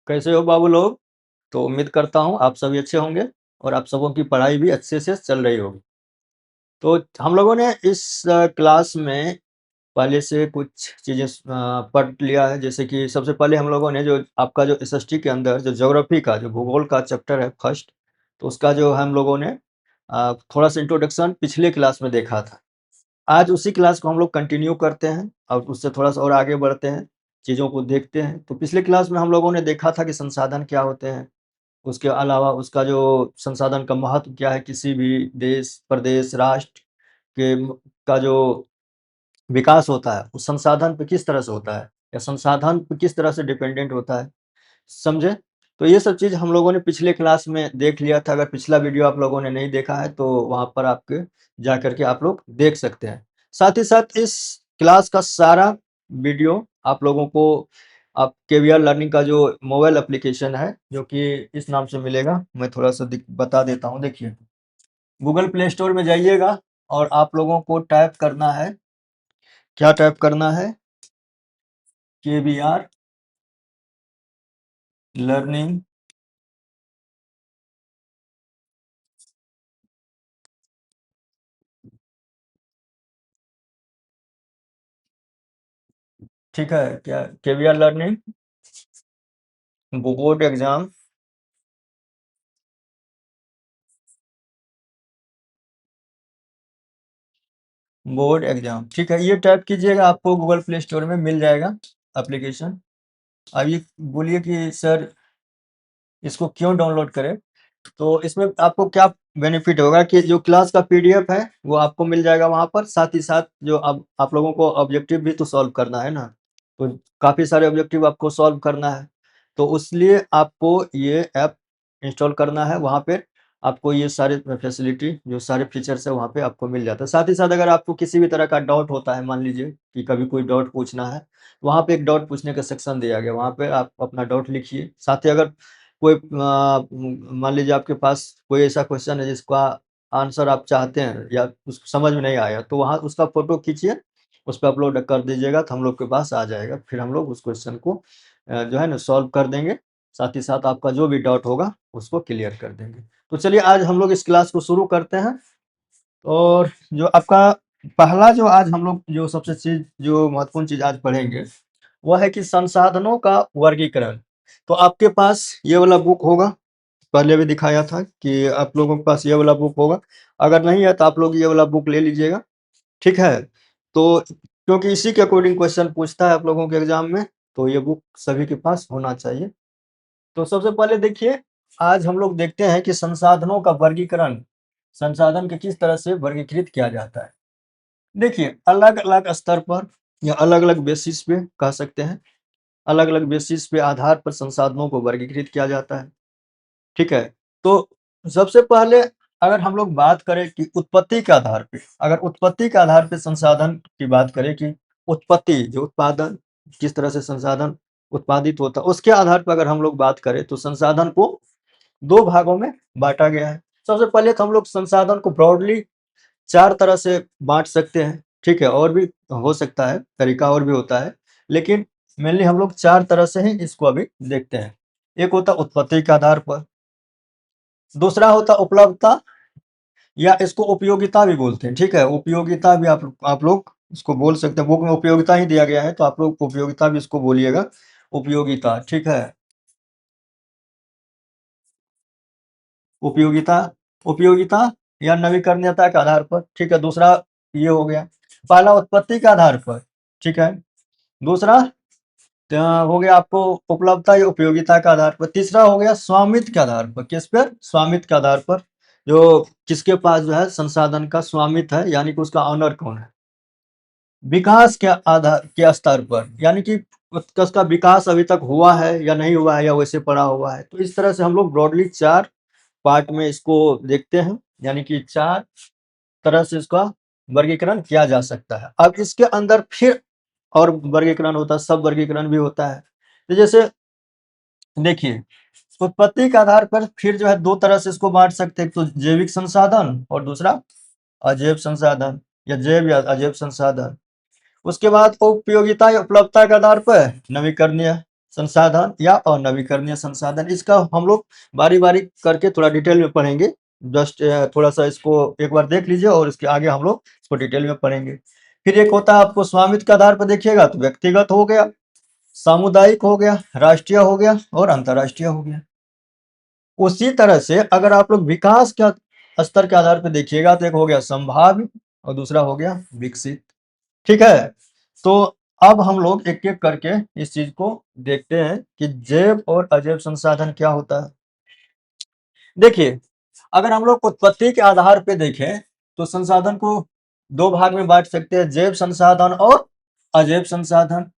कैसे हो बाबू लोग? तो उम्मीद करता हूँ आप सभी अच्छे होंगे और आप सबों की पढ़ाई भी अच्छे से चल रही होगी। तो हम लोगों ने इस क्लास में पहले से कुछ चीज़ें पढ़ लिया है, जैसे कि सबसे पहले हम लोगों ने जो आपका जो एसएसटी के अंदर जो ज्योग्राफी का जो भूगोल का चैप्टर है फर्स्ट, तो उसका जो हम लोगों ने थोड़ा सा इंट्रोडक्शन पिछले क्लास में देखा था। आज उसी क्लास को हम लोग कंटिन्यू करते हैं और उससे थोड़ा सा और आगे बढ़ते हैं, चीज़ों को देखते हैं। तो पिछले क्लास में हम लोगों ने देखा था कि संसाधन क्या होते हैं, उसके अलावा उसका जो संसाधन का महत्व क्या है, किसी भी देश, प्रदेश, राष्ट्र के का जो विकास होता है, उस संसाधन पे किस तरह से होता है या संसाधन पे किस तरह से डिपेंडेंट होता है, समझे? तो ये सब चीज़ हम लोगों ने पिछले क्लास में देख लिया था। अगर पिछला वीडियो आप लोगों ने नहीं देखा है, तो वहाँ पर आपके जा करके आप लोग देख सकते हैं। साथ ही साथ इस क्लास का सारा वीडियो आप लोगों को आप केवीआर लर्निंग का जो मोबाइल एप्लीकेशन है, जो कि इस नाम से मिलेगा, मैं थोड़ा सा बता देता हूँ। देखिए, गूगल प्ले स्टोर में जाइएगा और आप लोगों को टाइप करना है, क्या टाइप करना है? KVR learning. ठीक है, क्या KVR learning board exam, board exam, ठीक है, ये टाइप कीजिएगा, आपको गूगल प्ले स्टोर में मिल जाएगा एप्लीकेशन। अब ये बोलिए कि सर इसको क्यों डाउनलोड करें? तो इसमें आपको क्या बेनिफिट होगा कि जो क्लास का पीडीएफ है वो आपको मिल जाएगा वहां पर। साथ ही साथ जो अब आप लोगों को ऑब्जेक्टिव भी तो सॉल्व करना है ना, तो काफी सारे ऑब्जेक्टिव आपको सॉल्व करना है, तो उसलिए आपको ये ऐप इंस्टॉल करना है। वहां पे आपको ये सारे फैसिलिटी, जो सारे फीचर्स है, वहां पे आपको मिल जाता है। साथ ही साथ अगर आपको किसी भी तरह का डाउट होता है, मान लीजिए कि कभी कोई डाउट पूछना है, वहां पे एक डाउट पूछने का सेक्शन दिया गया, वहां पे आप अपना डाउट लिखिए। साथ ही अगर कोई मान लीजिए आपके पास कोई ऐसा क्वेश्चन है जिसका आंसर आप चाहते हैं या उसको समझ में नहीं आया, तो वहाँ उसका फोटो खींचिए, उस पर अपलोड कर दीजिएगा, तो हम लोग के पास आ जाएगा। फिर हम लोग उस क्वेश्चन को जो है ना सॉल्व कर देंगे। साथ ही साथ आपका जो भी डाउट होगा उसको क्लियर कर देंगे। तो चलिए आज हम लोग इस क्लास को शुरू करते हैं। और जो आपका पहला जो आज हम लोग जो सबसे चीज जो महत्वपूर्ण चीज आज पढ़ेंगे, वह है कि संसाधनों का वर्गीकरण। तो आपके पास ये वाला बुक होगा, पहले भी दिखाया था कि आप लोगों के पास ये वाला बुक होगा। अगर नहीं है तो आप लोग ये वाला बुक ले लीजिएगा, ठीक है? तो क्योंकि इसी के अकॉर्डिंग क्वेश्चन पूछता है आप लोगों के एग्जाम में, तो ये बुक सभी के पास होना चाहिए। तो सबसे पहले देखिए, आज हम लोग देखते हैं कि संसाधनों का वर्गीकरण, संसाधन के किस तरह से वर्गीकृत किया जाता है। देखिए, अलग अलग स्तर पर या अलग अलग बेसिस पे कह सकते हैं, अलग अलग बेसिस पे आधार पर संसाधनों को वर्गीकृत किया जाता है, ठीक है? तो सबसे पहले अगर हम लोग बात करें कि उत्पत्ति के आधार पे, अगर उत्पत्ति के आधार पे संसाधन की बात करें कि उत्पत्ति जो उत्पादन, किस तरह से संसाधन उत्पादित होता है, उसके आधार पर अगर हम लोग बात करें तो संसाधन को दो भागों में बांटा गया है। सबसे पहले तो हम लोग संसाधन को ब्रॉडली चार तरह से बांट सकते हैं, ठीक है? और भी हो सकता है, तरीका और भी होता है, लेकिन मेनली हम लोग चार तरह से ही इसको अभी देखते हैं। एक होता उत्पत्ति के आधार पर, दूसरा होता उपलब्धता या इसको उपयोगिता भी बोलते हैं, ठीक है? उपयोगिता भी आप लोग इसको बोल सकते हैं। बुक में उपयोगिता ही दिया गया है, तो आप लोग उपयोगिता भी इसको बोलिएगा, उपयोगिता, ठीक है? उपयोगिता, उपयोगिता या नवीकरणीयता के आधार पर, ठीक है? दूसरा ये हो गया। पहला उत्पत्ति के आधार पर, ठीक है? दूसरा हो गया आपको उपलब्धता या उपयोगिता के आधार पर। तीसरा हो गया स्वामित्व के आधार पर। किस पर? स्वामित्व के आधार पर, जो किसके पास जो है संसाधन का स्वामित्व है, यानी कि उसका ऑनर कौन है। विकास के आधार के स्तर पर, यानी कि उसका विकास अभी तक हुआ है या नहीं हुआ है या वैसे पड़ा हुआ है। तो इस तरह से हम लोग ब्रॉडली चार पार्ट में इसको देखते हैं, यानी कि चार तरह से इसका वर्गीकरण किया जा सकता है। अब इसके अंदर फिर और वर्गीकरण होता है, सब वर्गीकरण भी होता है। तो जैसे देखिए, उत्पत्ति के आधार पर फिर जो है दो तरह से इसको बांट सकते हैं, तो जैविक संसाधन और दूसरा अजैव संसाधन या जैव या अजैव संसाधन। उसके बाद उपयोगिता या उपलब्धता के आधार पर नवीकरणीय, संसाधन या अनवीकरणीय संसाधन। इसका हम लोग बारी-बारी करके थोड़ा डिटेल में पढ़ेंगे। जस्ट थोड़ा-सा इसको एक बार देख लीजिए और इसके आगे हम लोग इसको डिटेल में पढ़ेंगे। फिर एक होता है आपको स्वामित्व के आधार पर देखिएगा तो व्यक्तिगत हो गया, सामुदायिक हो गया, राष्ट्रीय हो गया और अंतर्राष्ट्रीय हो गया। उसी तरह से अगर आप लोग विकास के स्तर के आधार पर देखिएगा तो एक हो गया संभाव्य और दूसरा हो गया विकसित। ठीक है, तो अब हम लोग एक-एक करके इस चीज को देखते हैं कि जैव और अजैव संसाधन क्या होता है। देखिए, अगर हम लोग उत्पत्ति के आधार पे देखें तो संसाधन को दो भाग में बांट सकते हैं, जैव संसाधन और अजैव संसाधन।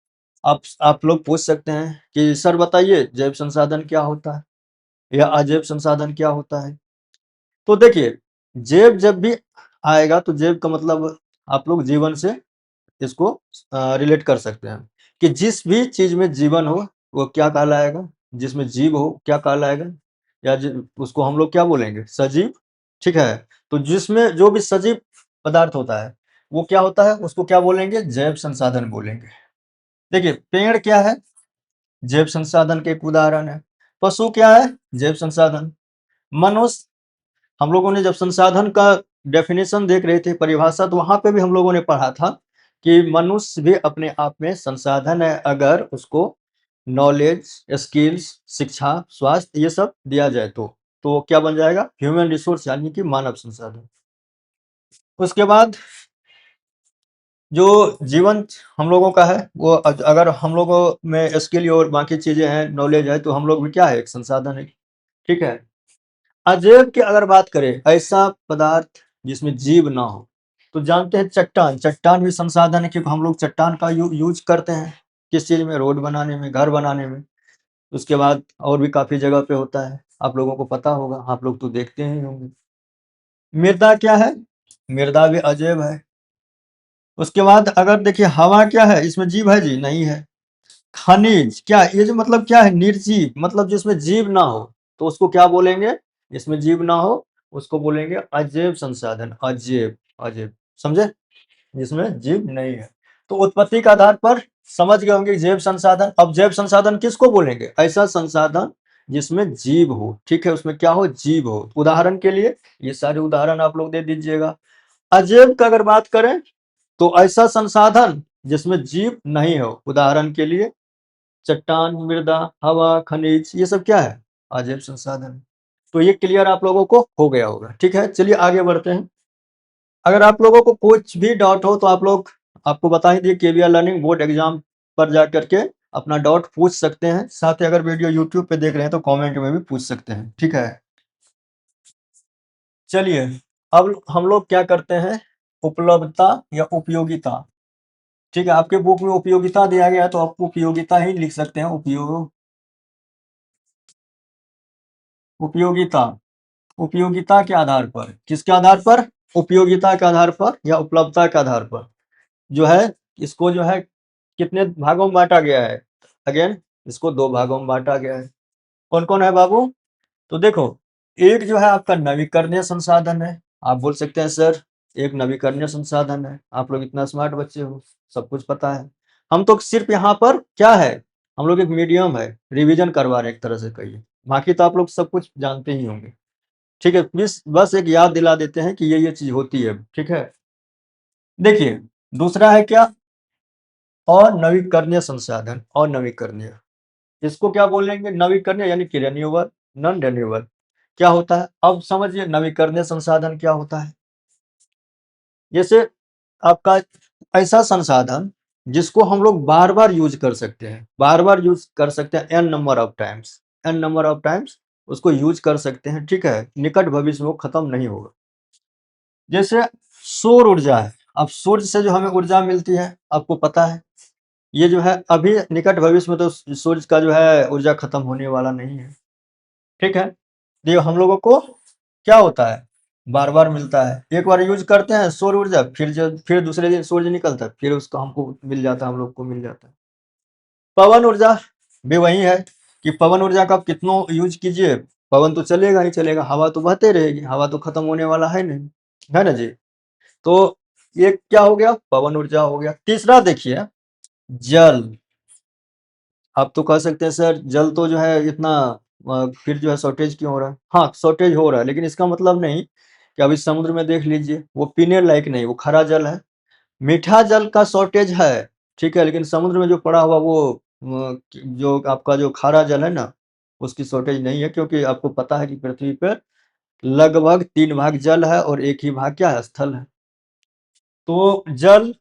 आप लोग पूछ सकते हैं कि सर बताइए जैव संसाधन क्या होता है या अजैव संसाधन क्या होता है। तो देखिए, जैव जब भी आएगा तो जैव का मतलब आप लोग जीवन से इसको रिलेट कर सकते हैं कि जिस भी चीज में जीवन हो वो क्या कहलाएगा, जिसमें जीव हो क्या कहलाएगा, या उसको हम लोग क्या बोलेंगे, सजीव। ठीक है, तो जिसमें जो भी सजीव पदार्थ होता है वो क्या होता है, उसको क्या बोलेंगे, जैव संसाधन बोलेंगे। देखिए, पेड़ क्या है, जैव संसाधन के एक उदाहरण है। पशु क्या है, जैव संसाधन। मनुष्य, हम लोगों ने जब संसाधन का डेफिनेशन देख रहे थे, परिभाषा, तो वहां पे भी हम लोगों ने पढ़ा था कि मनुष्य भी अपने आप में संसाधन है, अगर उसको नॉलेज, स्किल्स, शिक्षा, स्वास्थ्य ये सब दिया जाए तो क्या बन जाएगा, ह्यूमन रिसोर्स यानी कि मानव संसाधन। उसके बाद जो जीवन हम लोगों का है वो अगर हम लोगों में स्किल और बाकी चीजें हैं, नॉलेज है, तो हम लोग भी क्या है, एक संसाधन है। ठीक है, अजैव की अगर बात करें, ऐसा पदार्थ जिसमें जीव ना हो, तो जानते हैं चट्टान, चट्टान भी संसाधन है क्योंकि हम लोग चट्टान का यूज करते हैं किस चीज में, रोड बनाने में, घर बनाने में। उसके बाद और भी काफी जगह पे होता है, आप लोगों को पता होगा, आप लोग तो देखते ही होंगे। मृदा क्या है, मृदा भी अजैव है। उसके बाद अगर देखिए हवा क्या है, इसमें जीव है जी, नहीं है। खनिज क्या, ये जो मतलब क्या है, निर्जीव, मतलब जिसमें जीव ना हो तो उसको क्या बोलेंगे, जिसमें जीव ना हो उसको बोलेंगे अजैव संसाधन, अजैव, अजैव, समझे, जिसमें जीव नहीं है। तो उत्पत्ति के आधार पर समझ गए होंगे जैव संसाधन। अब जैव संसाधन किसको बोलेंगे, ऐसा संसाधन जिसमें जीव हो। ठीक है, उसमें क्या हो, जीव हो। उदाहरण के लिए ये सारे उदाहरण आप लोग दे दीजिएगा। अजैव का अगर बात करें तो ऐसा संसाधन जिसमें जीव नहीं हो, उदाहरण के लिए चट्टान, मृदा, हवा, खनिज, ये सब क्या है, अजैव संसाधन। तो ये क्लियर आप लोगों को हो गया होगा। ठीक है, चलिए आगे बढ़ते हैं। अगर आप लोगों को कुछ भी डाउट हो तो आप लोग, आपको बता ही दिए, केवीआर लर्निंग बोर्ड एग्जाम पर जा करके अपना डाउट पूछ सकते हैं। साथ ही अगर वीडियो यूट्यूब पे देख रहे हैं तो कमेंट में भी पूछ सकते हैं। ठीक है, चलिए अब हम लोग क्या करते हैं, उपलब्धता या उपयोगिता। ठीक है, आपके बुक में उपयोगिता दिया गया है तो आप उपयोगिता ही लिख सकते हैं, उपयोगिता। उपयोगिता के आधार पर, किसके आधार पर, उपयोगिता के आधार पर या उपलब्धता के आधार पर जो है, इसको जो है कितने भागों में बांटा गया है, अगेन इसको दो भागों में बांटा गया है। कौन कौन है बाबू, तो देखो, एक जो है आपका नवीकरणीय संसाधन है। आप बोल सकते हैं सर एक नवीकरणीय संसाधन है, आप लोग इतना स्मार्ट बच्चे हो, सब कुछ पता है। हम तो सिर्फ यहाँ पर क्या है, हम लोग एक मीडियम है, रिवीजन करवा रहे हैं एक तरह से कहिए, बाकी तो आप लोग सब कुछ जानते ही होंगे। ठीक है, बस एक याद दिला देते हैं कि ये चीज होती है। ठीक है, देखिए दूसरा है क्या, अनवीकरणीय संसाधन, अनवीकरणीय, इसको क्या बोलेंगे, नवीकरणीय यानी कि रिन्यूएबल, नॉन रिन्यूएबल। क्या होता है, अब समझिए नवीकरणीय संसाधन क्या होता है। जैसे आपका ऐसा संसाधन जिसको हम लोग बार बार यूज कर सकते हैं, बार बार यूज कर सकते हैं, N number of times, N number of times उसको यूज कर सकते हैं। ठीक है, निकट भविष्य में वो खत्म नहीं होगा। जैसे सौर ऊर्जा है, अब सूर्य से जो हमें ऊर्जा मिलती है आपको पता है, ये जो है अभी निकट भविष्य में तो सूर्य का जो है ऊर्जा खत्म होने वाला नहीं है। ठीक है, ये हम लोगों को क्या होता है, बार बार मिलता है। एक बार यूज करते हैं सौर ऊर्जा, फिर दूसरे दिन सूर्य निकलता है, फिर उसका हमको मिल जाता है, हम लोग को मिल जाता है। पवन ऊर्जा भी वही है कि पवन ऊर्जा का आप कितनों यूज कीजिए, पवन तो चलेगा ही चलेगा, हवा तो बहते रहेगी, हवा तो खत्म होने वाला है नहीं, है ना जी। तो ये क्या हो गया, पवन ऊर्जा हो गया। तीसरा देखिए, जल, आप तो कह सकते हैं सर जल तो जो है इतना फिर जो है शॉर्टेज क्यों हो रहा है? हाँ, शॉर्टेज हो रहा है, लेकिन इसका मतलब नहीं कि अभी समुद्र में देख लीजिए वो पीने लायक नहीं, वो खारा जल है। मीठा जल का शॉर्टेज है, ठीक है, लेकिन समुद्र में जो पड़ा हुआ वो जो आपका जो खारा जल है ना, उसकी शॉर्टेज नहीं है, क्योंकि आपको पता है कि पृथ्वी पर लगभग 3 भाग जल है और 1 ही भाग क्या है? स्थल है। तो जल,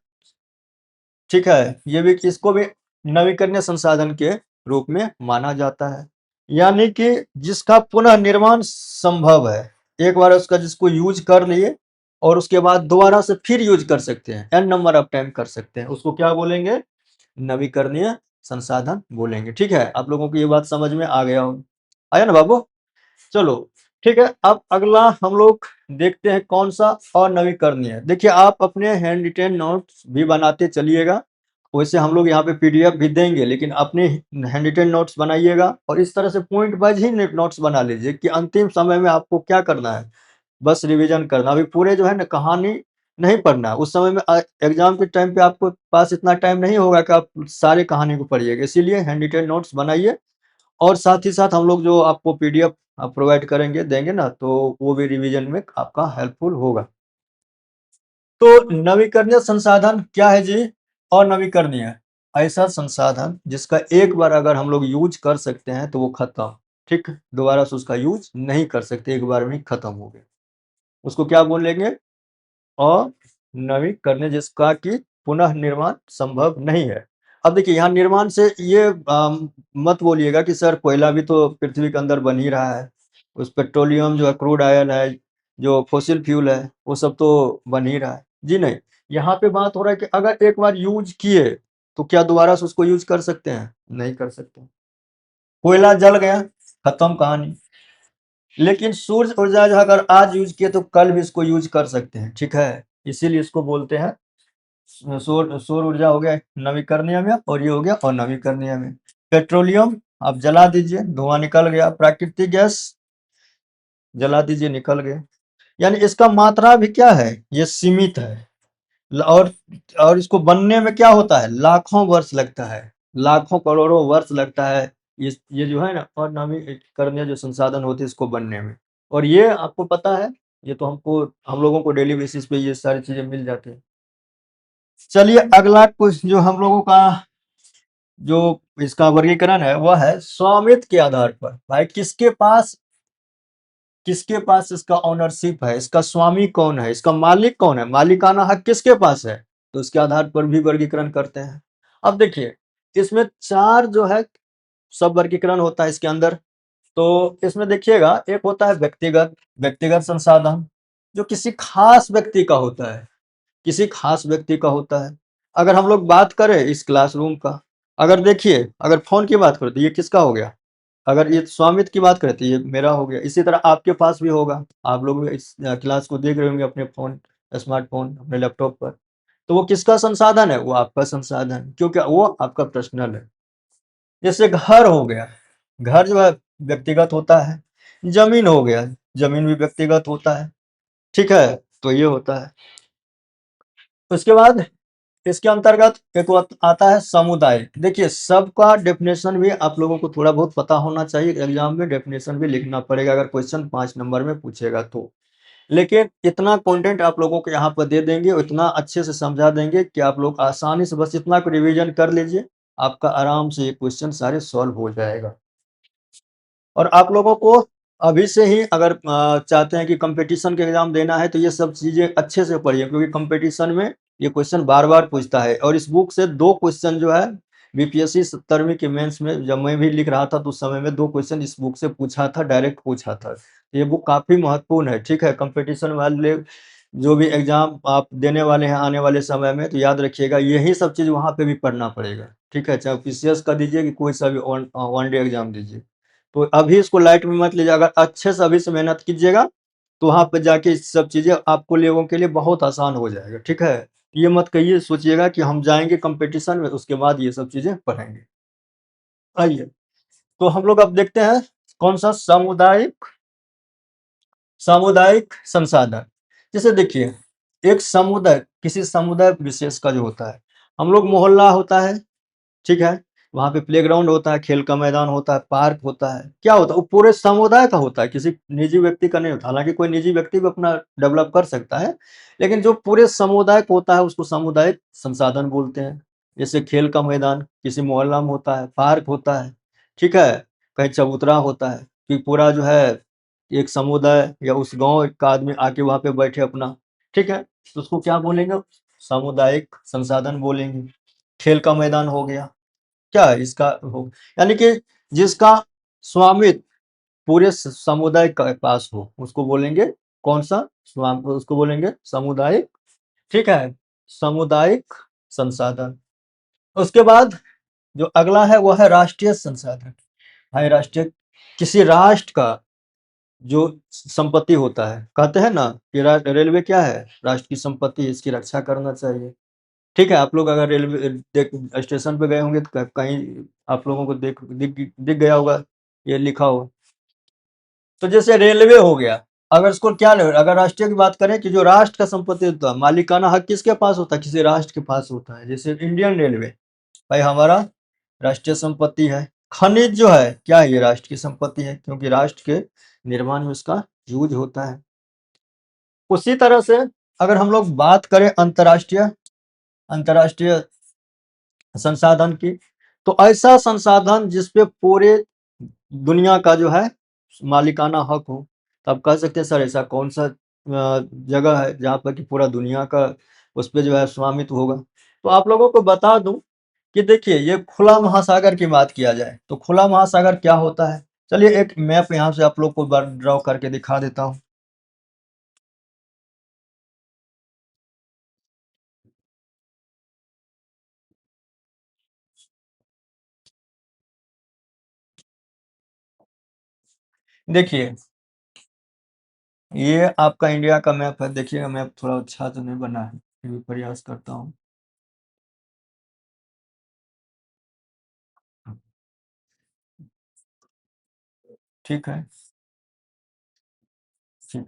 ठीक है, ये भी इसको भी नवीकरणीय संसाधन के रूप में माना जाता है, यानी कि जिसका पुनः निर्माण संभव है। एक बार उसका जिसको यूज कर लिए और उसके बाद दोबारा से फिर यूज कर सकते हैं, n नंबर ऑफ टाइम कर सकते हैं, उसको क्या बोलेंगे? नवीकरणीय संसाधन बोलेंगे। ठीक है, आप लोगों को ये बात समझ में आ गया हो, आया ना बाबू? चलो ठीक है, अब अगला हम लोग देखते हैं कौन सा अनवीकरणीय है। देखिए आप अपने हैंड रिटेन नोट्स भी बनाते चलिएगा, वैसे हम लोग यहाँ पे पीडीएफ भी देंगे, लेकिन अपने हैंड रिटेन नोट्स बनाइएगा और इस तरह से पॉइंट वाइज ही नोट्स बना लीजिए कि अंतिम समय में आपको क्या करना है, बस रिवीजन करना। अभी पूरे जो है ना कहानी नहीं पढ़ना, उस समय में एग्जाम के टाइम पे आपको पास इतना टाइम नहीं होगा कि आप सारे कहानी को पढ़िएगा, इसीलिए हैंड रिटेन नोट्स बनाइए। और साथ ही साथ हम लोग जो आपको पीडीएफ प्रोवाइड करेंगे, देंगे ना, तो वो भी रिवीजन में आपका हेल्पफुल होगा। तो नवीकरणीय संसाधन क्या है जी? अनवीकरणीय ऐसा संसाधन जिसका एक बार अगर हम लोग यूज कर सकते हैं तो वो खत्म, ठीक, दोबारा से उसका यूज नहीं कर सकते, एक बार में खत्म हो गया, उसको क्या बोलेंगे? अनवीकरणीय, जिसका कि पुनः निर्माण संभव नहीं है। अब देखिए यहाँ निर्माण से ये मत बोलिएगा कि सर कोयला भी तो पृथ्वी के अंदर बन ही रहा है, उस पेट्रोलियम जो है, क्रूड ऑयल है, जो फॉसिल फ्यूल है, वो सब तो बन ही रहा है। जी नहीं, यहाँ पे बात हो रहा है कि अगर एक बार यूज किए तो क्या दोबारा से उसको यूज कर सकते हैं? नहीं कर सकते। कोयला जल गया, खत्म कहानी। लेकिन सूर्य ऊर्जा जो अगर आज यूज किए तो कल भी इसको यूज कर सकते हैं, ठीक है, इसीलिए इसको बोलते हैं सौर ऊर्जा हो गया नवीकरणीय में, और ये हो गया अनवीकरणीय में। पेट्रोलियम आप जला दीजिए, धुआं निकल गया, प्राकृतिक गैस जला दीजिए, निकल गया, यानी इसका मात्रा भी क्या है? ये सीमित है। और इसको बनने में क्या होता है? लाखों वर्ष लगता है, लाखों करोड़ों वर्ष लगता है, ये जो है ना अनवीकरणीय जो संसाधन होते हैं इसको बनने में। और ये आपको पता है, ये तो हम लोगों को डेली बेसिस पे ये सारी चीजें मिल जाती है। चलिए अगला कुछ जो हम लोगों का जो इसका वर्गीकरण है वह है स्वामित्व के आधार पर। भाई किसके पास इसका ओनरशिप है, इसका स्वामी कौन है, इसका मालिक कौन है, मालिकाना हक किसके पास है, तो इसके आधार पर भी वर्गीकरण करते हैं। अब देखिए इसमें 4 जो है सब वर्गीकरण होता है इसके अंदर। तो इसमें देखिएगा, एक होता है व्यक्तिगत व्यक्तिगत संसाधन, जो किसी खास व्यक्ति का होता है, किसी खास व्यक्ति का होता है। अगर हम लोग बात करें इस क्लासरूम का, अगर देखिए अगर फोन की बात करें तो ये किसका हो गया, अगर ये स्वामित्व की बात करें तो ये मेरा हो गया। इसी तरह आपके पास भी होगा, आप लोग भी इस क्लास को देख रहे होंगे अपने फोन, स्मार्टफोन, अपने लैपटॉप पर, तो वो किसका संसाधन है? वो आपका संसाधन, क्योंकि वो आपका पर्सनल है। जैसे घर हो गया, घर जो है व्यक्तिगत होता है। जमीन हो गया, जमीन भी व्यक्तिगत होता है, ठीक है, तो ये होता है। उसके बाद इसके अंतर्गत एक आता है समुदाय। देखिए सबका डेफिनेशन भी आप लोगों को थोड़ा बहुत पता होना चाहिए, एग्जाम में डेफिनेशन भी लिखना पड़ेगा अगर क्वेश्चन 5 नंबर में पूछेगा तो। लेकिन इतना कंटेंट आप लोगों को यहाँ पर दे देंगे, इतना अच्छे से समझा देंगे कि आप लोग आसानी से बस इतना को रिवीजन कर लीजिए, आपका आराम से ये क्वेश्चन सारे सॉल्व हो जाएगा। और आप लोगों को अभी से ही अगर चाहते हैं कि कंपटीशन के एग्जाम देना है तो ये सब चीजें अच्छे से पढ़िए, क्योंकि कंपटीशन में ये क्वेश्चन बार बार पूछता है। और इस बुक से 2 क्वेश्चन जो है बीपीएससी 17वीं के मेंस में जब मैं भी लिख रहा था तो उस समय में 2 क्वेश्चन इस बुक से पूछा था, डायरेक्ट पूछा था। ये बुक काफी महत्वपूर्ण है, ठीक है, कंपटीशन वाले जो भी एग्जाम आप देने वाले हैं आने वाले समय में, तो याद रखिएगा यही सब चीज वहां पे भी पढ़ना पड़ेगा, ठीक है, चाहे पीसीएस का दीजिए कि कोई सा भी वन डे एग्जाम दीजिए। तो अभी इसको लाइट में मत लीजिए, अगर अच्छे से अभी से मेहनत कीजिएगा तो वहां पे जाके सब चीजें आपको लोगों के लिए बहुत आसान हो जाएगा, ठीक है। ये मत कहिए सोचिएगा कि हम जाएंगे कंपटीशन में उसके बाद ये सब चीजें पढ़ेंगे। आइए, तो हम लोग अब देखते हैं कौन सा सामुदायिक सामुदायिक संसाधन। जैसे देखिए एक समुदाय, किसी समुदाय विशेष का जो होता है, हम लोग मोहल्ला होता है, ठीक है, वहाँ पे प्लेग्राउंड होता है, खेल का मैदान होता है, पार्क होता है, क्या होता है वो पूरे समुदाय का होता है, किसी निजी व्यक्ति का नहीं होता। हालाँकि कोई निजी व्यक्ति भी अपना डेवलप कर सकता है, लेकिन जो पूरे समुदाय का होता है उसको सामुदायिक संसाधन बोलते हैं। जैसे खेल का मैदान किसी मोहल्ला में होता है, पार्क होता है, ठीक है? कहीं चबूतरा होता है कि पूरा जो है एक समुदाय या उस गाँव का आदमी आके वहाँ पे बैठे अपना, ठीक है? तो उसको क्या बोलेंगे? सामुदायिक संसाधन बोलेंगे। खेल का मैदान हो गया, क्या है इसका हो, यानी कि जिसका स्वामित्व पूरे समुदाय के पास हो उसको बोलेंगे कौन सा उसको बोलेंगे सामुदायिक, ठीक है, सामुदायिक संसाधन। उसके बाद जो अगला है वो है राष्ट्रीय संसाधन। है राष्ट्रीय, किसी राष्ट्र का जो संपत्ति होता है, कहते हैं ना कि रेलवे क्या है, राष्ट्र की संपत्ति, इसकी रक्षा करना चाहिए। ठीक है, आप लोग अगर रेलवे स्टेशन पे गए होंगे तो कहीं आप लोगों को दिख गया होगा ये लिखा हो। तो जैसे रेलवे हो गया, अगर इसको क्या अगर राष्ट्रीय की बात करें कि जो राष्ट्र का संपत्ति होता है, मालिकाना हक किसके पास होता है, किसी राष्ट्र के पास होता है। जैसे इंडियन रेलवे भाई हमारा राष्ट्रीय संपत्ति है। खनिज जो है क्या है, ये राष्ट्र की संपत्ति है, क्योंकि राष्ट्र के निर्माण में उसका यूज होता है। उसी तरह से अगर हम लोग बात करें अंतर्राष्ट्रीय अंतर्राष्ट्रीय संसाधन की, तो ऐसा संसाधन जिसपे पूरे दुनिया का जो है मालिकाना हक हो, तो आप कह सकते हैं सर ऐसा कौन सा जगह है जहाँ पर कि पूरा दुनिया का उस पे जो है स्वामित्व होगा। तो आप लोगों को बता दूं कि देखिए ये खुला महासागर की बात किया जाए तो खुला महासागर क्या होता है, चलिए एक मैप यहाँ से आप लोग को ड्रॉ करके दिखा देता हूँ। देखिए ये आपका इंडिया का मैप है, देखिएगा मैप थोड़ा अच्छा तो नहीं बना है, फिर भी प्रयास करता हूँ। ठीक है, ठीक,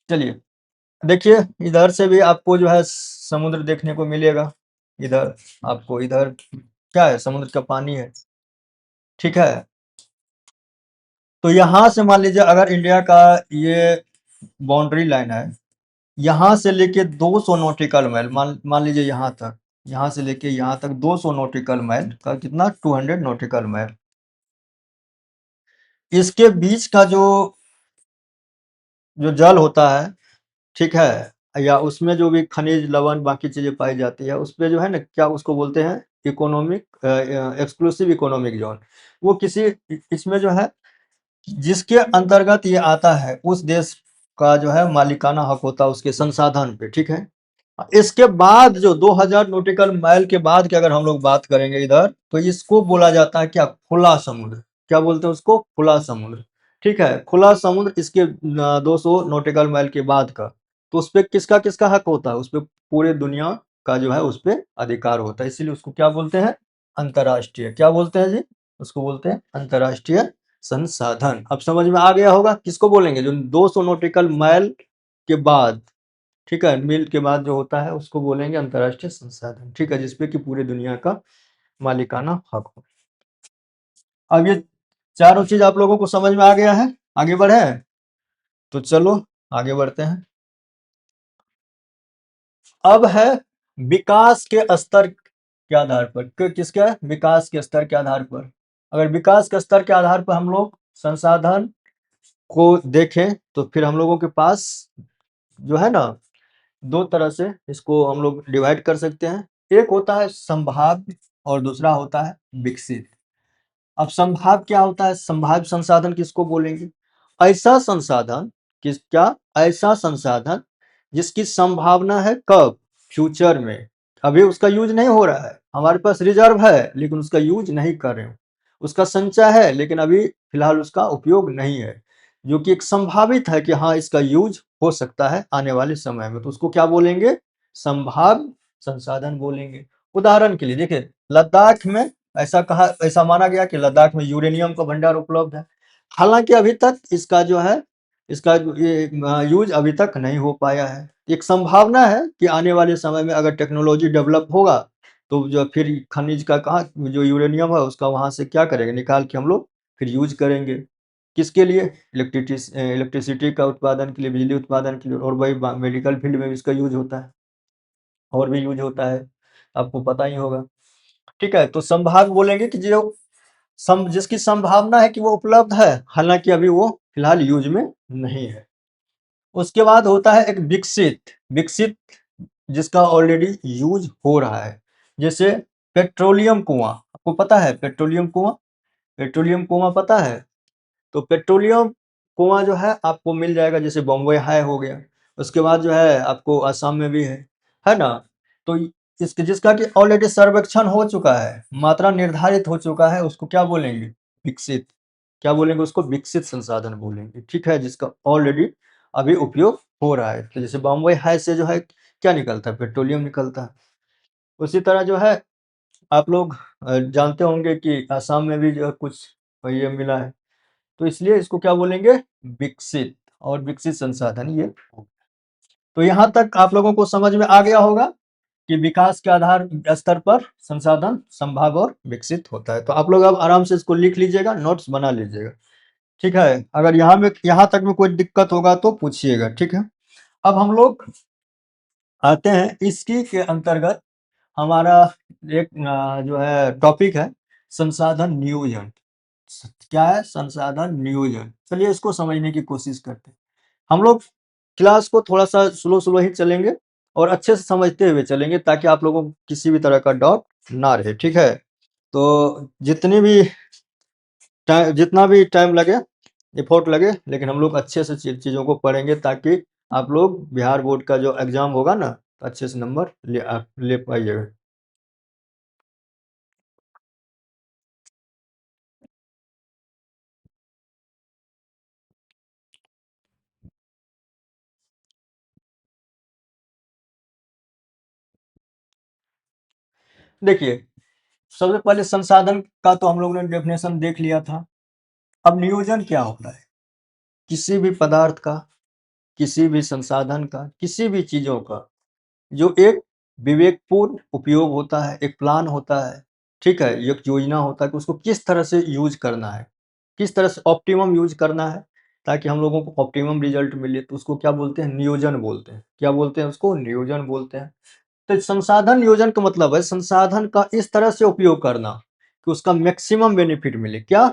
चलिए देखिए इधर से भी आपको जो है समुद्र देखने को मिलेगा। इधर आपको इधर क्या है, समुद्र का पानी है, ठीक है। तो यहाँ से मान लीजिए अगर इंडिया का ये बाउंड्री लाइन है, यहाँ से लेके 200 नॉटिकल माइल, मान मान लीजिए यहाँ तक, यहाँ से लेके यहाँ तक 200 नॉटिकल माइल का कितना 200 नॉटिकल माइल, इसके बीच का जो जो जल होता है, ठीक है, या उसमें जो भी खनिज लवण बाकी चीजें पाई जाती है, उस पे जो है ना क्या उसको बोलते हैं इकोनॉमिक एक्सक्लूसिव इकोनॉमिक जोन। वो किसी इसमें जो है जिसके अंतर्गत ये आता है उस देश का जो है मालिकाना हक होता है उसके संसाधन पे, ठीक है। इसके बाद जो 2000 नॉटिकल माइल के बाद की अगर हम लोग बात करेंगे इधर, तो इसको बोला जाता है क्या, खुला समुद्र। क्या बोलते हैं उसको, खुला समुद्र, ठीक है। खुला समुद्र इसके 200 नॉटिकल माइल के बाद का, तो उस पे किसका किसका हक होता है, उस पे पूरे दुनिया का जो है उस पे अधिकार होता है, इसीलिए उसको क्या बोलते हैं, अंतर्राष्ट्रीय, क्या बोलते हैं जी, उसको बोलते हैं अंतर्राष्ट्रीय संसाधन। अब समझ में आ गया होगा किसको बोलेंगे, जो 200 नॉटिकल माइल के बाद, ठीक है, मील के बाद जो होता है उसको बोलेंगे अंतर्राष्ट्रीय संसाधन, ठीक है, जिसपे कि पूरी दुनिया का मालिकाना हक हो। अब ये चारों चीज आप लोगों को समझ में आ गया है, आगे बढ़े, तो चलो आगे बढ़ते हैं। अब है विकास के स्तर के आधार पर, किसके विकास के स्तर के आधार पर, अगर विकास के स्तर के आधार पर हम लोग संसाधन को देखें तो फिर हम लोगों के पास जो है ना दो तरह से इसको हम लोग डिवाइड कर सकते हैं। एक होता है संभाव्य और दूसरा होता है विकसित। अब संभाव्य क्या होता है, संभाव्य संसाधन किसको बोलेंगे, ऐसा संसाधन, किस क्या, ऐसा संसाधन जिसकी संभावना है कब, फ्यूचर में, अभी उसका यूज नहीं हो रहा है, हमारे पास रिजर्व है लेकिन उसका यूज नहीं कर रहे हो, उसका संचय है लेकिन अभी फिलहाल उसका उपयोग नहीं है, जो कि एक संभावित है कि हाँ इसका यूज हो सकता है आने वाले समय में, तो उसको क्या बोलेंगे, संभाव्य संसाधन बोलेंगे। उदाहरण के लिए देखिए लद्दाख में ऐसा माना गया कि लद्दाख में यूरेनियम का भंडार उपलब्ध है। हालांकि अभी तक इसका जो है इसका ये यूज अभी तक नहीं हो पाया है। एक संभावना है कि आने वाले समय में अगर टेक्नोलॉजी डेवलप होगा तो जो फिर खनिज का कहाँ, जो यूरेनियम है उसका वहाँ से क्या करेंगे, निकाल के हम लोग फिर यूज़ करेंगे। किसके लिए? इलेक्ट्रिसिटी का उत्पादन के लिए, बिजली उत्पादन के लिए, और वही मेडिकल फील्ड में भी इसका यूज़ होता है, और भी यूज़ होता है, आपको पता ही होगा। ठीक है, तो संभाग बोलेंगे कि जो जिसकी संभावना है कि वो उपलब्ध है, हालांकि अभी वो फिलहाल यूज में नहीं है। उसके बाद होता है एक विकसित। विकसित जिसका ऑलरेडी यूज हो रहा है, जैसे पेट्रोलियम कुआं, आपको पता है पेट्रोलियम कुआं? पेट्रोलियम कुआं पता है? तो पेट्रोलियम कुआं जो है आपको मिल जाएगा, जैसे बॉम्बे हाई हो गया, उसके बाद जो है आपको असम में भी है ना? तो इसके जिसका कि ऑलरेडी सर्वेक्षण हो चुका है, मात्रा निर्धारित हो चुका है, उसको क्या बोलेंगे? विकसित। क्या बोलेंगे उसको? विकसित संसाधन बोलेंगे। ठीक है, जिसका ऑलरेडी अभी उपयोग हो रहा है। तो जैसे बॉम्बे हाई से जो है क्या निकलता है? पेट्रोलियम निकलता है। उसी तरह जो है आप लोग जानते होंगे कि असम में भी जो है कुछ ये मिला है, तो इसलिए इसको क्या बोलेंगे? विकसित। और विकसित संसाधन ये। तो यहाँ तक आप लोगों को समझ में आ गया होगा कि विकास के आधार स्तर पर संसाधन संभाग और विकसित होता है। तो आप लोग अब आराम से इसको लिख लीजिएगा, नोट्स बना लीजिएगा। ठीक है, अगर यहाँ तक में कोई दिक्कत होगा तो पूछिएगा। ठीक है, अब हम लोग आते हैं इसी के अंतर्गत, हमारा एक जो है टॉपिक है संसाधन नियोजन। क्या है? संसाधन नियोजन। चलिए इसको समझने की कोशिश करते हैं। हम लोग क्लास को थोड़ा सा स्लो स्लो ही चलेंगे और अच्छे से समझते हुए चलेंगे, ताकि आप लोगों को किसी भी तरह का डाउट ना रहे। ठीक है, तो जितना भी टाइम लगे, एफर्ट लगे, लेकिन हम लोग अच्छे से चीज़ों को पढ़ेंगे, ताकि आप लोग बिहार बोर्ड का जो एग्जाम होगा ना, अच्छे से नंबर ले पाइएगा। देखिए, सबसे पहले संसाधन का तो हम लोगों ने डेफिनेशन देख लिया था। अब नियोजन क्या होता है? किसी भी पदार्थ का, किसी भी संसाधन का, किसी भी चीज़ों का जो एक विवेकपूर्ण उपयोग होता है, एक प्लान होता है, ठीक है, एक योजना होता है कि उसको किस तरह से यूज करना है, किस तरह से ऑप्टिमम यूज करना है, ताकि हम लोगों को ऑप्टिमम रिजल्ट मिले, तो उसको क्या बोलते हैं? नियोजन बोलते हैं। क्या बोलते हैं उसको? नियोजन बोलते हैं। तो संसाधन नियोजन का मतलब है संसाधन का इस तरह से उपयोग करना कि उसका मैक्सिमम बेनिफिट मिले। क्या?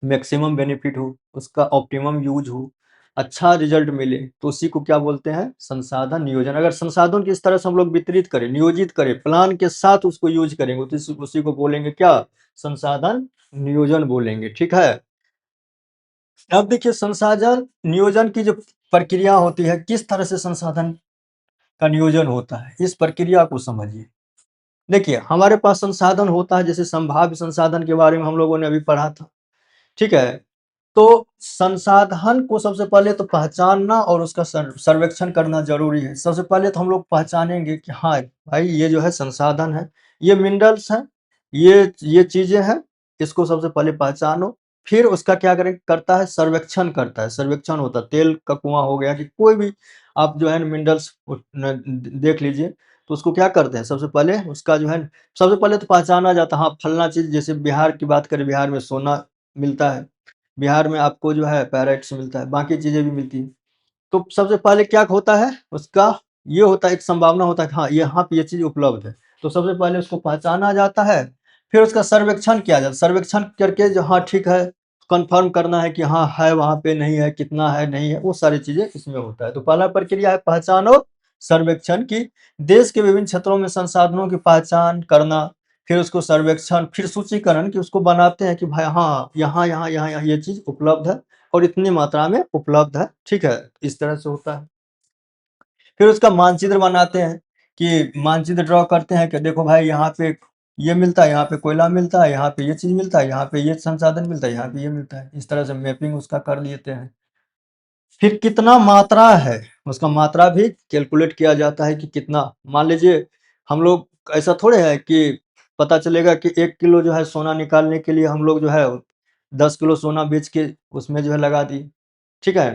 मैक्सिमम बेनिफिट हो, उसका ऑप्टिमम यूज हो, अच्छा रिजल्ट मिले, तो उसी को क्या बोलते हैं? संसाधन नियोजन। अगर संसाधन की इस तरह से हम लोग वितरित करें, नियोजित करें, प्लान के साथ उसको यूज करेंगे, तो उसी को बोलेंगे क्या? संसाधन नियोजन बोलेंगे। ठीक है, अब देखिए संसाधन नियोजन की जो प्रक्रिया होती है, किस तरह से संसाधन का नियोजन होता है, इस प्रक्रिया को समझिए। देखिए, हमारे पास संसाधन होता है, जैसे संभाव्य संसाधन के बारे में हम लोगों ने अभी पढ़ा था। ठीक है, तो संसाधन को सबसे पहले तो पहचानना और उसका सर्वेक्षण करना जरूरी है। सबसे पहले तो हम लोग पहचानेंगे कि हाँ भाई, ये जो है संसाधन है, ये मिनरल्स है, ये चीजें हैं, इसको सबसे पहले पहचानो। फिर उसका क्या करता है? सर्वेक्षण करता है। सर्वेक्षण होता है, तेल का कुआं हो गया कि कोई भी आप जो है मिनरल्स देख लीजिए, तो उसको क्या करते हैं? सबसे पहले उसका जो है, सबसे पहले तो पहचाना जाता है, हाँ फलना चीज, जैसे बिहार की बात करें, बिहार में सोना मिलता है, बिहार में आपको जो है पैराइट्स मिलता है, बाकी चीजें भी मिलती हैं। तो सबसे पहले क्या होता है उसका? ये होता है, एक संभावना होता है कि हाँ यहाँ पे ये चीज उपलब्ध है, तो सबसे पहले उसको पहचाना जाता है। फिर उसका सर्वेक्षण किया जाता है। सर्वेक्षण करके जो हाँ ठीक है, कंफर्म करना है कि हाँ है, वहां पे नहीं है, कितना है, नहीं है, वो सारी चीजें इसमें होता है। तो पहला प्रक्रिया है पहचान और सर्वेक्षण की। देश के विभिन्न क्षेत्रों में संसाधनों की पहचान करना, फिर उसको सर्वेक्षण, फिर सूचीकरण, कि उसको बनाते हैं कि भाई हाँ यहाँ यहाँ यहाँ यहाँ ये चीज उपलब्ध है और इतनी मात्रा में उपलब्ध है। ठीक है, इस तरह से होता है। फिर उसका मानचित्र बनाते हैं, कि मानचित्र ड्रॉ करते हैं कि देखो भाई यहाँ पे ये मिलता है, यहाँ पे कोयला मिलता है, यहाँ पे ये चीज मिलता है, यहाँ पे ये संसाधन मिलता है, यहाँ पे ये मिलता है। इस तरह से मैपिंग उसका कर लेते हैं। फिर कितना मात्रा है, उसका मात्रा भी कैलकुलेट किया जाता है कि कितना। मान लीजिए हम लोग, ऐसा थोड़े है कि पता चलेगा कि 1 किलो जो है सोना निकालने के लिए हम लोग जो है 10 किलो सोना बेच के उसमें जो है लगा दी। ठीक है,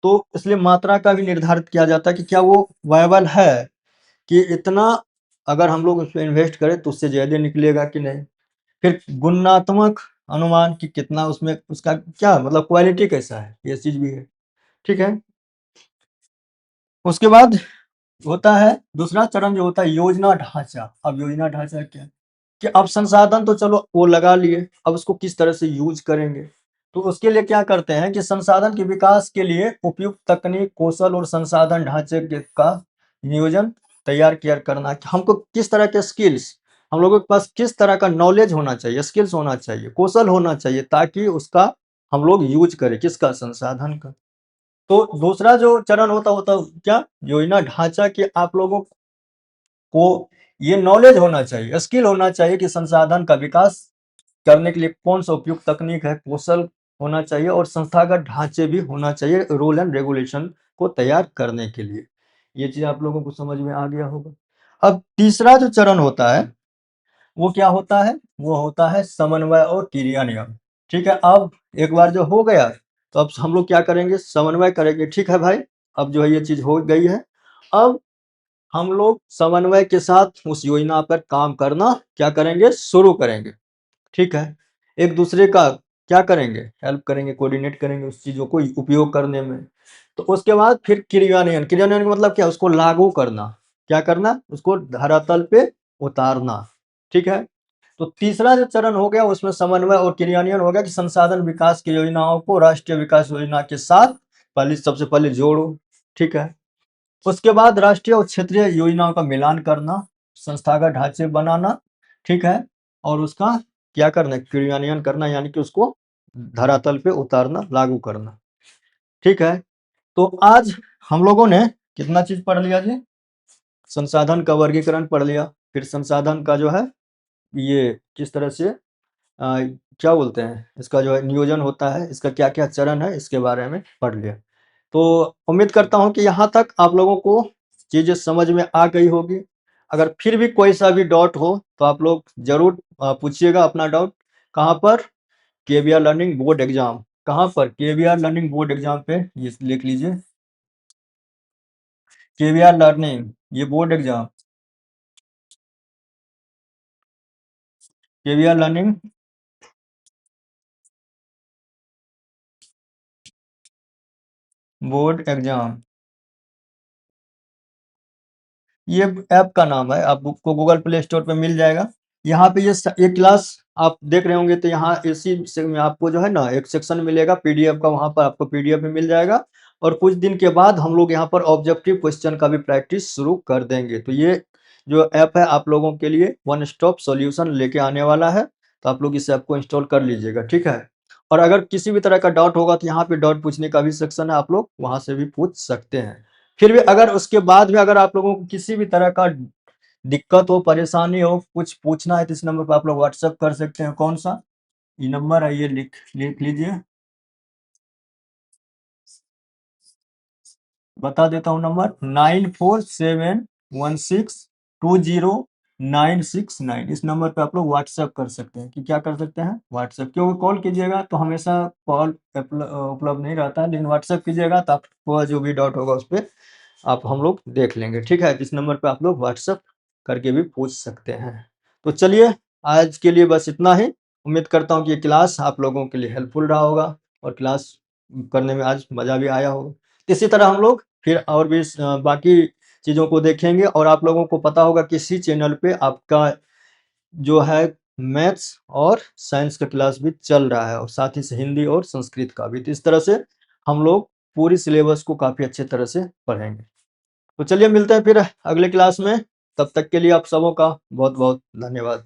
तो इसलिए मात्रा का भी निर्धारित किया जाता है कि क्या वो वायबल है, कि इतना अगर हम लोग उस पे इन्वेस्ट करें तो उससे ज़्यादा निकलेगा कि नहीं। फिर गुणात्मक अनुमान कि कितना उसमें उसका क्या मतलब क्वालिटी कैसा है, ये चीज़ भी है, ठीक है। उसके बाद होता है दूसरा चरण जो होता है योजना ढांचा। अब योजना ढांचा क्या है कि अब संसाधन तो चलो वो लगा लिए, अब उसको किस तरह से यूज करेंगे। तो उसके लिए क्या करते हैं कि संसाधन के विकास के लिए उपयुक्त तकनीक, कौशल और संसाधन ढांचे का नियोजन तैयार किया करना, कि हमको किस तरह के स्किल्स, हम लोगों के पास किस तरह का नॉलेज होना चाहिए, स्किल्स होना चाहिए, कौशल होना चाहिए, ताकि उसका हम लोग यूज करें, किसका, संसाधन का। तो दूसरा जो चरण होता होता क्या, योजना ढांचा, कि आप लोगों को ये नॉलेज होना चाहिए, स्किल होना चाहिए कि संसाधन का विकास करने के लिए कौन सा उपयुक्त तकनीक है, कौशल होना चाहिए, और संस्थागत ढांचे भी होना चाहिए रूल एंड रेगुलेशन को तैयार करने के लिए। ये चीज आप लोगों को समझ में आ गया होगा। अब तीसरा जो चरण होता है वो क्या होता है, वो होता है समन्वय और क्रियान्वयन। ठीक है, अब एक बार जो हो गया तो अब हम लोग क्या करेंगे, समन्वय करेंगे। ठीक है भाई, अब जो है ये चीज हो गई है। अब हम लोग समन्वय के साथ उस योजना पर काम करना क्या करेंगे, शुरू करेंगे। ठीक है, एक दूसरे का क्या करेंगे, हेल्प करेंगे, कोऑर्डिनेट करेंगे उस चीजों को उपयोग करने में। तो उसके बाद फिर क्रियान्वयन, क्रियान्वयन का मतलब क्या, उसको लागू करना, क्या करना, उसको धरातल पे उतारना। ठीक है, तो तीसरा जो चरण हो गया उसमें समन्वय और क्रियान्वयन हो गया कि संसाधन विकास की योजनाओं को राष्ट्रीय विकास योजना के साथ पहले सबसे पहले जोड़ो। ठीक है, उसके बाद राष्ट्रीय और क्षेत्रीय योजनाओं का मिलान करना, संस्थागत ढांचे बनाना। ठीक है, और उसका क्या करना, क्रियान्वयन करना, यानी कि उसको धरातल पे उतारना, लागू करना। ठीक है, तो आज हम लोगों ने कितना चीज पढ़ लिया जी, संसाधन का वर्गीकरण पढ़ लिया, फिर संसाधन का जो है ये किस तरह से क्या बोलते हैं, इसका जो है नियोजन होता है, इसका क्या क्या चरण है, इसके बारे में पढ़ लिया। तो उम्मीद करता हूं कि यहाँ तक आप लोगों को चीजें समझ में आ गई होगी। अगर फिर भी कोई सा भी डाउट हो तो आप लोग जरूर पूछिएगा अपना डाउट। कहाँ पर, केवीआर लर्निंग बोर्ड एग्जाम, कहाँ पर, केवीआर लर्निंग बोर्ड एग्जाम पे, ये लिख लीजिए, केवीआर लर्निंग ये board exam, KVR learning board exam, ये ऐप का नाम है, आपको गूगल प्ले स्टोर पे मिल जाएगा। यहाँ पे ये क्लास आप देख रहे होंगे, तो यहाँ इसी में आपको जो है ना एक सेक्शन मिलेगा पीडीएफ का, वहां पर आपको पीडीएफ में मिल जाएगा। और कुछ दिन के बाद हम लोग यहाँ पर ऑब्जेक्टिव क्वेश्चन का भी प्रैक्टिस शुरू कर देंगे। तो ये जो ऐप है आप लोगों के लिए वन स्टॉप सॉल्यूशन लेके आने वाला है, तो आप लोग इस ऐप को इंस्टॉल कर लीजिएगा। ठीक है, और अगर किसी भी तरह का डाउट होगा तो यहाँ पे डाउट पूछने का भी सेक्शन है, आप लोग वहां से भी पूछ सकते हैं। फिर भी अगर उसके बाद भी अगर आप लोगों को किसी भी तरह का दिक्कत हो, परेशानी हो, कुछ पूछना है, तो इस नंबर पर आप लोग व्हाट्सएप कर सकते हैं। कौन सा, ये नंबर है, ये लिख लिख लीजिए, बता देता हूँ नंबर, 9471620969। इस नंबर पे आप लोग व्हाट्सएप कर सकते हैं, कि क्या कर सकते हैं, व्हाट्सएप। क्योंकि कॉल कीजिएगा तो हमेशा कॉल उपलब्ध नहीं रहता है, लेकिन व्हाट्सएप कीजिएगा तो आपको जो भी डाउट होगा उस पर आप हम लोग देख लेंगे। ठीक है, इस नंबर पे आप लोग व्हाट्सएप करके भी पूछ सकते हैं। तो चलिए, आज के लिए बस इतना ही। उम्मीद करता हूँ कि ये क्लास आप लोगों के लिए हेल्पफुल रहा होगा, और क्लास करने में आज मज़ा भी आया होगा। इसी तरह हम लोग फिर और भी बाकी चीज़ों को देखेंगे, और आप लोगों को पता होगा कि इसी चैनल पे आपका जो है मैथ्स और साइंस का क्लास भी चल रहा है, और साथ ही से हिंदी और संस्कृत का भी। तो इस तरह से हम लोग पूरी सिलेबस को काफ़ी अच्छे तरह से पढ़ेंगे। तो चलिए मिलते हैं फिर अगले क्लास में, तब तक के लिए आप सबों का बहुत बहुत धन्यवाद।